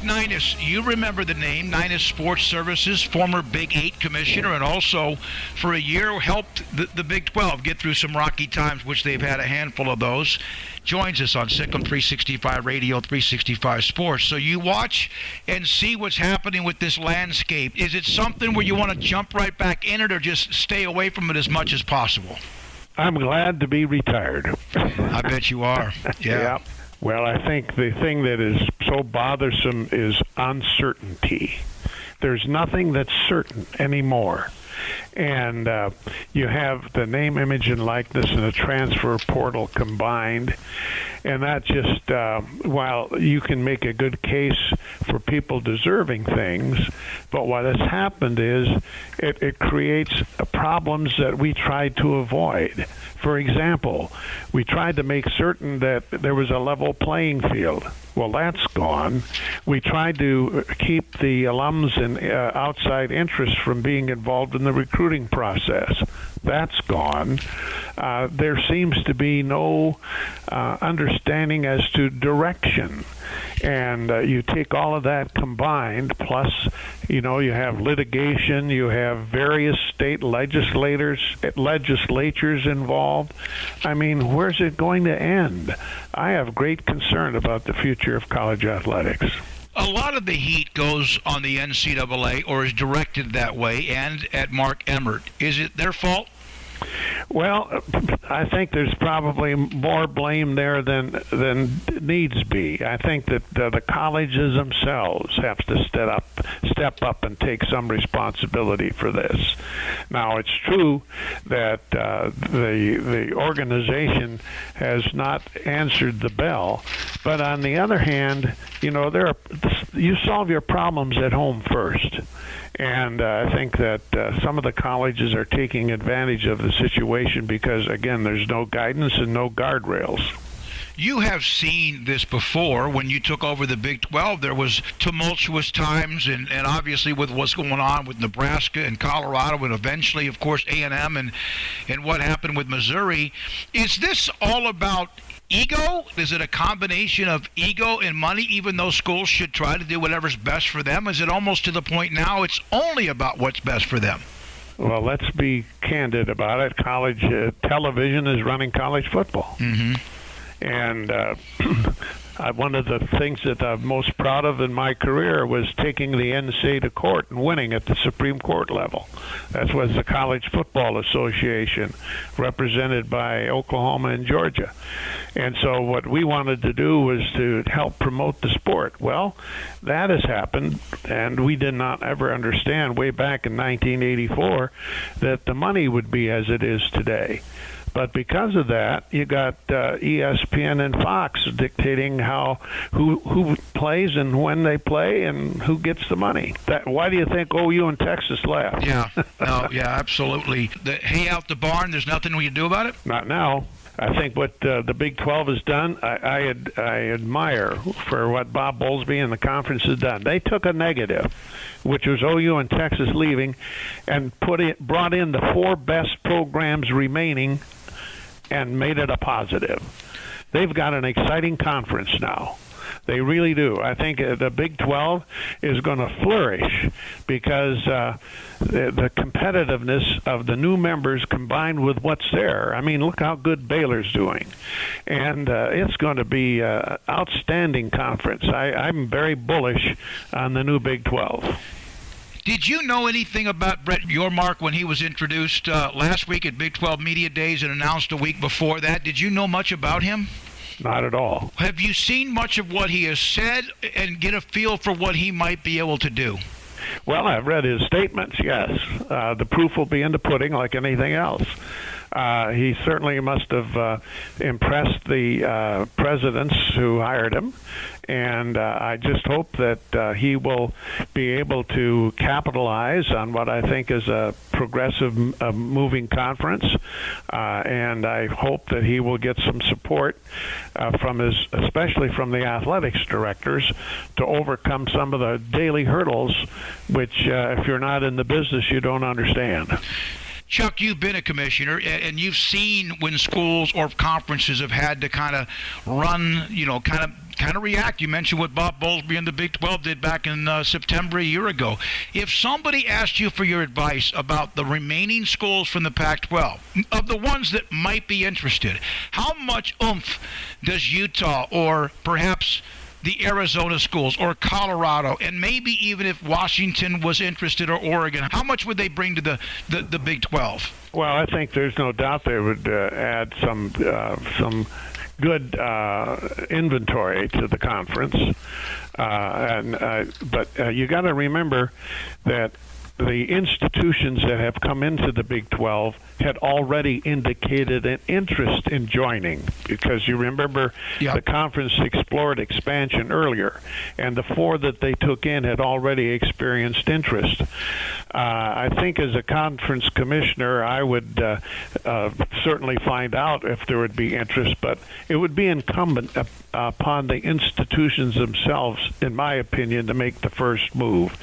Neinas, you remember the name, Neinas Sports Services, former Big 8 commissioner, and also for a year helped the Big 12 get through some rocky times, which they've had a handful of those. Joins us on Sikkim 365 Radio, 365 Sports. So you watch and see what's happening with this landscape. Is it something where you want to jump right back in it or just stay away from it as much as possible? I'm glad to be retired. I bet you are. Yeah. Well, I think the thing that is so bothersome is uncertainty. There's nothing that's certain anymore. And you have the name, image, and likeness and the transfer portal combined. And that just, while you can make a good case for people deserving things, but what has happened is it creates problems that we tried to avoid. For example, we tried to make certain that there was a level playing field. Well, that's gone. We tried to keep the alums and outside interests from being involved in the recruiting process. That's gone. There seems to be no understanding as to direction. And you take all of that combined, plus, you have litigation, you have various state legislatures involved. I mean, where's it going to end? I have great concern about the future of college athletics. A lot of the heat goes on the NCAA, or is directed that way, and at Mark Emmert. Is it their fault? Well, I think there's probably more blame there than needs be. I think that the colleges themselves have to step up and take some responsibility for this. Now, it's true that the organization has not answered the bell, but on the other hand, you solve your problems at home first. And I think that some of the colleges are taking advantage of the situation because, again, there's no guidance and no guardrails. You have seen this before. When you took over the Big 12, there was tumultuous times, and obviously with what's going on with Nebraska and Colorado, and eventually, of course, A&M and what happened with Missouri. Is this all about ego? Is it a combination of ego and money, even though schools should try to do whatever's best for them? Is it almost to the point now it's only about what's best for them? Well, let's be candid about it. College television is running college football. Mm-hmm. And one of the things that I'm most proud of in my career was taking the NCAA to court and winning at the Supreme Court level. That was the College Football Association, represented by Oklahoma and Georgia. And so what we wanted to do was to help promote the sport. Well, that has happened, and we did not ever understand way back in 1984 that the money would be as it is today. But because of that, you got ESPN and Fox dictating who plays and when they play and who gets the money. Why do you think OU and Texas left? Yeah, absolutely. Hay out the barn, there's nothing we can do about it? Not now. I think what the Big 12 has done, I admire for what Bob Bowlesby and the conference has done. They took a negative, which was OU and Texas leaving, and brought in the four best programs remaining and made it a positive. They've got an exciting conference now. They really do. I think the Big 12 is going to flourish because the competitiveness of the new members combined with what's there. I mean, look how good Baylor's doing. And it's going to be an outstanding conference. I'm very bullish on the new Big 12. Did you know anything about Brett Yormark when he was introduced last week at Big 12 Media Days and announced a week before that? Did you know much about him? Not at all. Have you seen much of what he has said and get a feel for what he might be able to do? Well, I've read his statements, yes. The proof will be in the pudding like anything else. He certainly must have impressed the presidents who hired him, and I just hope that he will be able to capitalize on what I think is a progressive moving conference, and I hope that he will get some support especially from the athletics directors, to overcome some of the daily hurdles, which if you're not in the business, you don't understand. Chuck, you've been a commissioner, and you've seen when schools or conferences have had to kind of run, kind of react. You mentioned what Bob Bowlesby and the Big 12 did back in September a year ago. If somebody asked you for your advice about the remaining schools from the Pac-12, of the ones that might be interested, how much oomph does Utah or perhaps the Arizona schools or Colorado, and maybe even if Washington was interested or Oregon, how much would they bring to the Big 12? Well, I think there's no doubt they would add some good inventory to the conference, but you got to remember that the institutions that have come into the Big 12 had already indicated an interest in joining, because you remember the conference explored expansion earlier, and the 4 that they took in had already experienced interest. I think as a conference commissioner, I would certainly find out if there would be interest, but it would be incumbent upon the institutions themselves, in my opinion, to make the first move.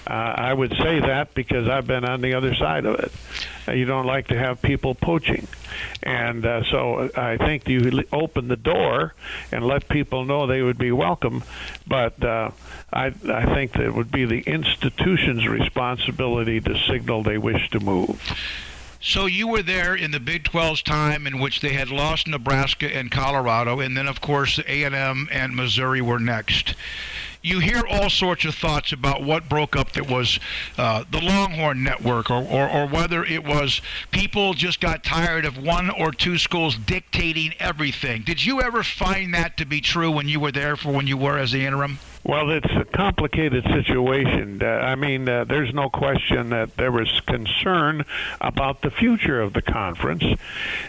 I would say that because I've been on the other side of it. You don't like to have people poaching. And so I think you open the door and let people know they would be welcome, but I think that it would be the institution's responsibility to signal they wish to move. So you were there in the Big 12's time in which they had lost Nebraska and Colorado, and then, of course, A&M and Missouri were next. You hear all sorts of thoughts about what broke up. That was the Longhorn Network, or whether it was people just got tired of 1 or 2 schools dictating everything. Did you ever find that to be true when you were there for when you were as the interim? Well, it's a complicated situation. There's no question that there was concern about the future of the conference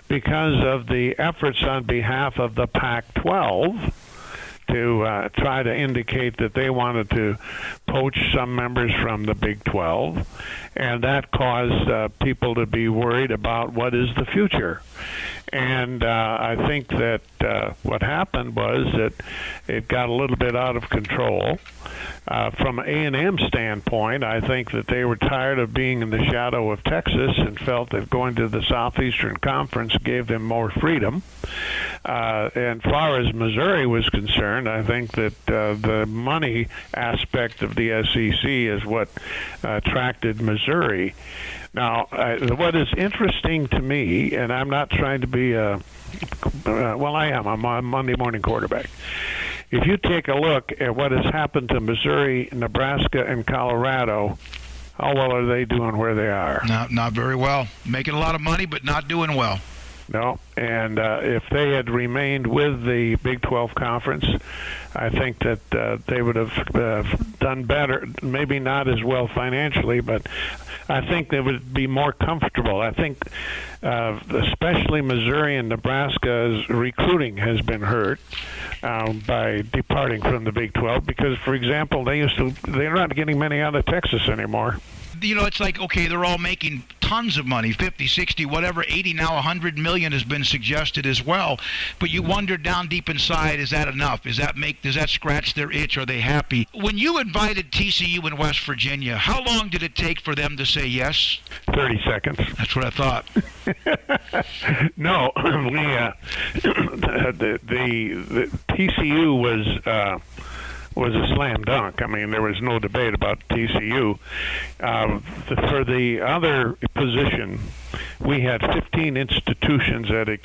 because of the efforts on behalf of the Pac-12 to try to indicate that they wanted to poach some members from the Big 12, and that caused people to be worried about what is the future. And I think that what happened was that it got a little bit out of control. From an A&M standpoint, I think that they were tired of being in the shadow of Texas and felt that going to the Southeastern Conference gave them more freedom. And far as Missouri was concerned, I think that the money aspect of the SEC is what attracted Missouri. Now, what is interesting to me, and I'm not trying to be I am. I'm a Monday morning quarterback. If you take a look at what has happened to Missouri, Nebraska, and Colorado, how well are they doing where they are? Not very well. Making a lot of money, but not doing well. No, and if they had remained with the Big 12 Conference, I think that they would have done better, maybe not as well financially, but I think they would be more comfortable. I think especially Missouri and Nebraska's recruiting has been hurt by departing from the Big 12 because, for example, they're not getting many out of Texas anymore. It's like, okay, they're all making tons of money, 50, 60, whatever, 80, now 100 million has been suggested as well. But you wonder down deep inside, is that enough? Does that scratch their itch? Are they happy? When you invited TCU in West Virginia, how long did it take for them to say yes? 30 seconds. That's what I thought. No, the TCU was a slam dunk. I mean, there was no debate about TCU. For the other position, we had 15 institutions that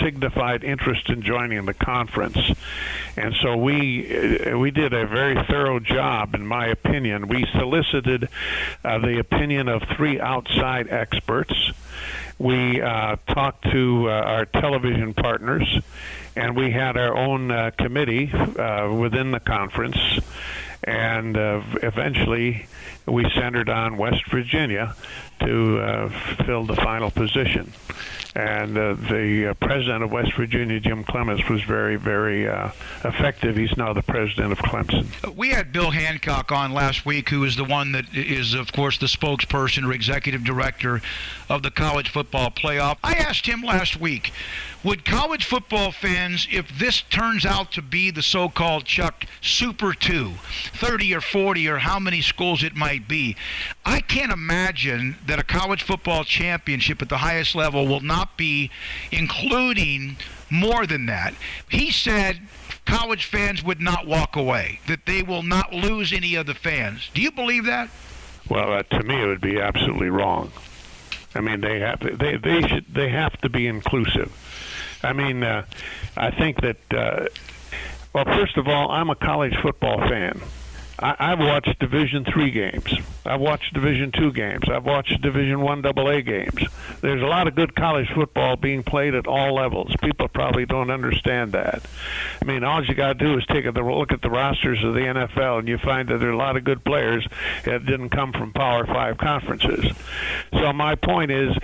signified interest in joining the conference. And so we did a very thorough job, in my opinion. We solicited the opinion of 3 outside experts. We talked to our television partners, and we had our own committee within the conference, and eventually we centered on West Virginia to fill the final position. And the president of West Virginia, Jim Clements, was very, very effective. He's now the president of Clemson. We had Bill Hancock on last week, who is the one that is, of course, the spokesperson or executive director of the college football playoff. I asked him last week, Would college football fans, if this turns out to be the so-called, Chuck, Super 2, 30 or 40 or how many schools it might be, I can't imagine that a college football championship at the highest level will not be including more than that. He said college fans would not walk away, that they will not lose any of the fans. Do you believe that? Well, to me, it would be absolutely wrong. I mean, they have to be inclusive. I mean, I think that. Well, first of all, I'm a college football fan. I've watched Division III games. I've watched Division II games. I've watched Division I AA games. There's a lot of good college football being played at all levels. People probably don't understand that. I mean, all you got to do is take a look at the rosters of the NFL, and you find that there are a lot of good players that didn't come from Power 5 conferences. So my point is,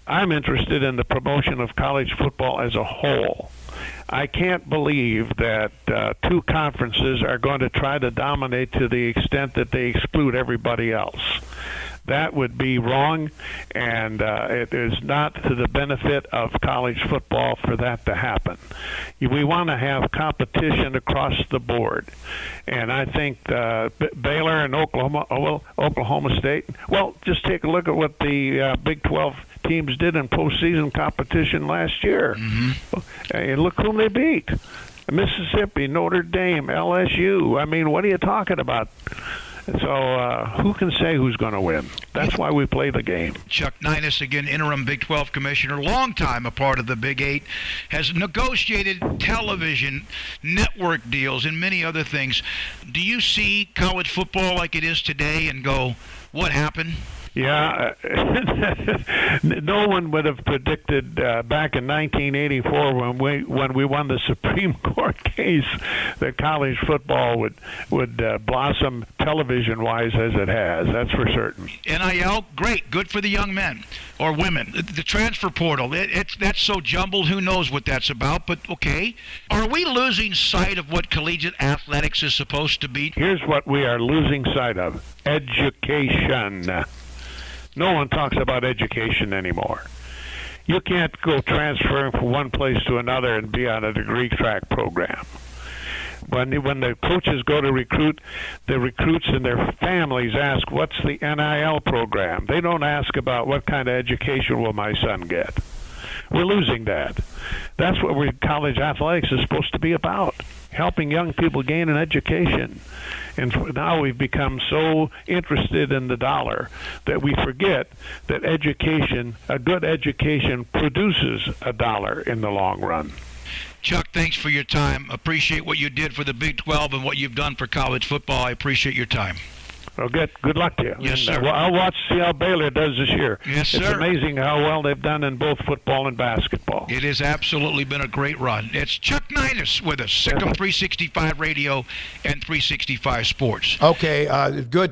I'm interested in the promotion of college football as a whole. I can't believe that two conferences are going to try to dominate to the extent that they exclude everybody else. That would be wrong, and it is not to the benefit of college football for that to happen. We want to have competition across the board, and I think Baylor and Oklahoma State, well, just take a look at what the Big 12 teams did in postseason competition last year. Mm-hmm. And look whom they beat. Mississippi, Notre Dame, LSU. I mean, what are you talking about? So who can say who's going to win? That's why we play the game. Chuck Neinas, again, interim Big 12 commissioner, long time a part of the Big 8, has negotiated television network deals and many other things. Do you see college football like it is today and go, what happened? Yeah, no one would have predicted back in 1984 when we won the Supreme Court case that college football would blossom television-wise as it has. That's for certain. NIL, great, good for the young men or women. The transfer portal, that's so jumbled. Who knows what that's about? But okay, are we losing sight of what collegiate athletics is supposed to be? Here's what we are losing sight of: education. No one talks about education anymore. You can't go transferring from one place to another and be on a degree track program. When the coaches go to recruit, the recruits and their families ask, what's the NIL program? They don't ask about what kind of education will my son get. We're losing that. That's what college athletics is supposed to be about, helping young people gain an education. And now we've become so interested in the dollar that we forget that education, a good education, produces a dollar in the long run. Chuck, thanks for your time. Appreciate what you did for the Big 12 and what you've done for college football. I appreciate your time. Well, good luck to you. Yes, sir. I'll watch see how Baylor does this year. Yes, sir. It's amazing how well they've done in both football and basketball. It has absolutely been a great run. It's Chuck Neinas with us, SicEm 365 Radio and 365 Sports. Okay, good